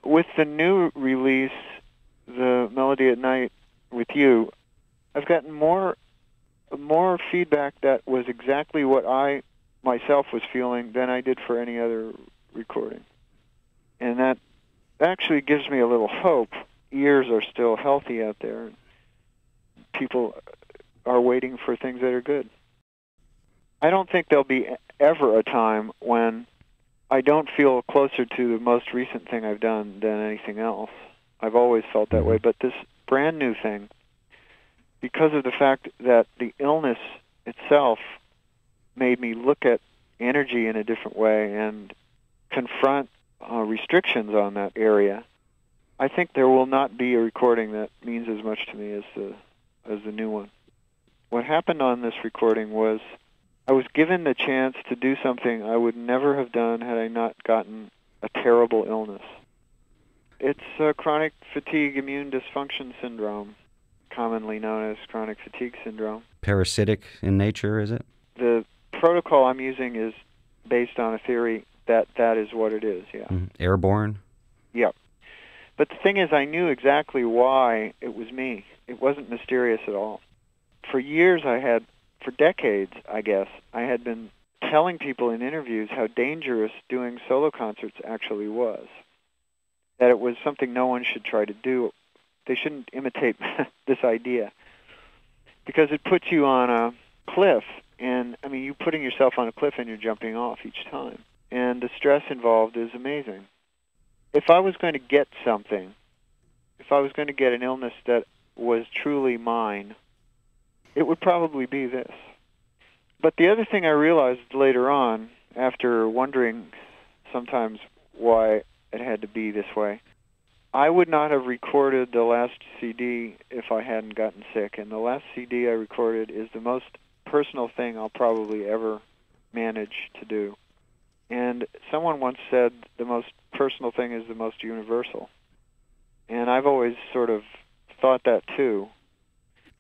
With the new release, the Melody at Night with You, I've gotten more feedback that was exactly what I myself was feeling than I did for any other recording. And that actually gives me a little hope. Ears are still healthy out there. People are waiting for things that are good. I don't think there'll be ever a time when I don't feel closer to the most recent thing I've done than anything else. I've always felt that way. But this brand new thing, because of the fact that the illness itself made me look at energy in a different way and confront restrictions on that area, I think there will not be a recording that means as much to me as the new one. What happened on this recording was I was given the chance to do something I would never have done had I not gotten a terrible illness. It's chronic fatigue immune dysfunction syndrome, commonly known as chronic fatigue syndrome. Parasitic in nature, is it? The protocol I'm using is based on a theory that that is what it is, yeah. Airborne? Yep. But the thing is, I knew exactly why it was me. It wasn't mysterious at all. For years for decades, I guess, I had been telling people in interviews how dangerous doing solo concerts actually was. That it was something no one should try to do. They shouldn't imitate this idea. Because it puts you on a cliff, and, I mean, you're putting yourself on a cliff and you're jumping off each time. And the stress involved is amazing. If I was going to get something, if I was going to get an illness that was truly mine, it would probably be this. But the other thing I realized later on, after wondering sometimes why it had to be this way, I would not have recorded the last CD if I hadn't gotten sick. And the last CD I recorded is the most personal thing I'll probably ever manage to do. And someone once said the most personal thing is the most universal. And I've always sort of thought that too.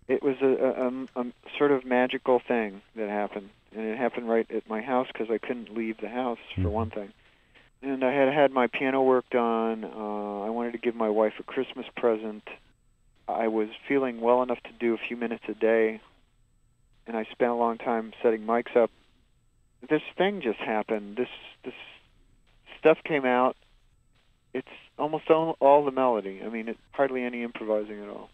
It was a sort of magical thing that happened. And it happened right at my house because I couldn't leave the house, for one thing. And I had my piano worked on. I wanted to give my wife a Christmas present. I was feeling well enough to do a few minutes a day. And I spent a long time setting mics up. This thing just happened. This stuff came out. It's almost all the melody. I mean, it's hardly any improvising at all.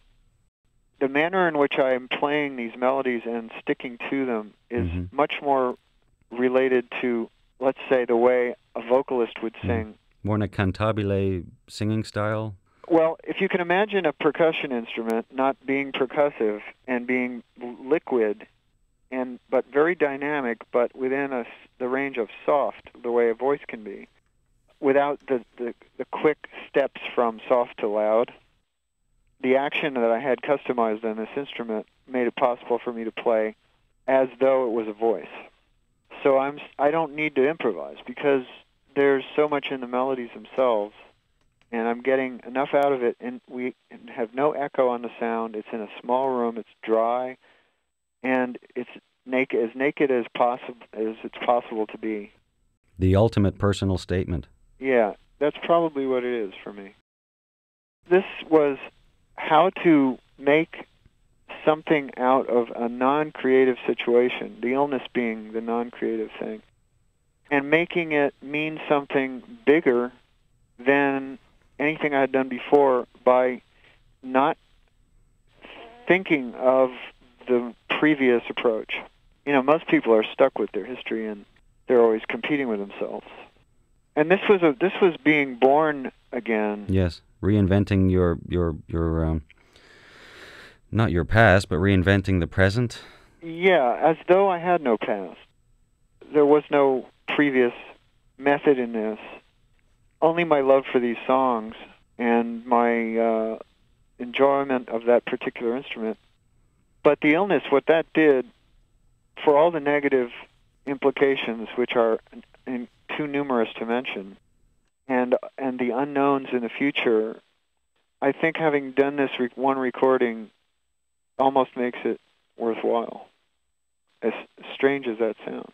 The manner in which I am playing these melodies and sticking to them is much more related to, let's say, the way a vocalist would sing. More in a cantabile singing style? Well, if you can imagine a percussion instrument not being percussive and being liquid, but very dynamic, but within the range of soft, the way a voice can be, without the quick steps from soft to loud. The action that I had customized on this instrument made it possible for me to play as though it was a voice. So I don't need to improvise because there's so much in the melodies themselves, and I'm getting enough out of it, and we have no echo on the sound. It's in a small room. It's dry, and it's naked as it's possible to be. The ultimate personal statement. Yeah, that's probably what it is for me. This was how to make something out of a non-creative situation, the illness being the non-creative thing, and making it mean something bigger than anything I had done before by not thinking of the previous approach. You know, most people are stuck with their history and they're always competing with themselves. And this was being born again. Yes, reinventing your not your past, but reinventing the present. Yeah, as though I had no past. There was no previous method in this. Only my love for these songs and my enjoyment of that particular instrument. But the illness, what that did, for all the negative implications, which are too numerous to mention, and the unknowns in the future, I think having done this one recording almost makes it worthwhile, as strange as that sounds.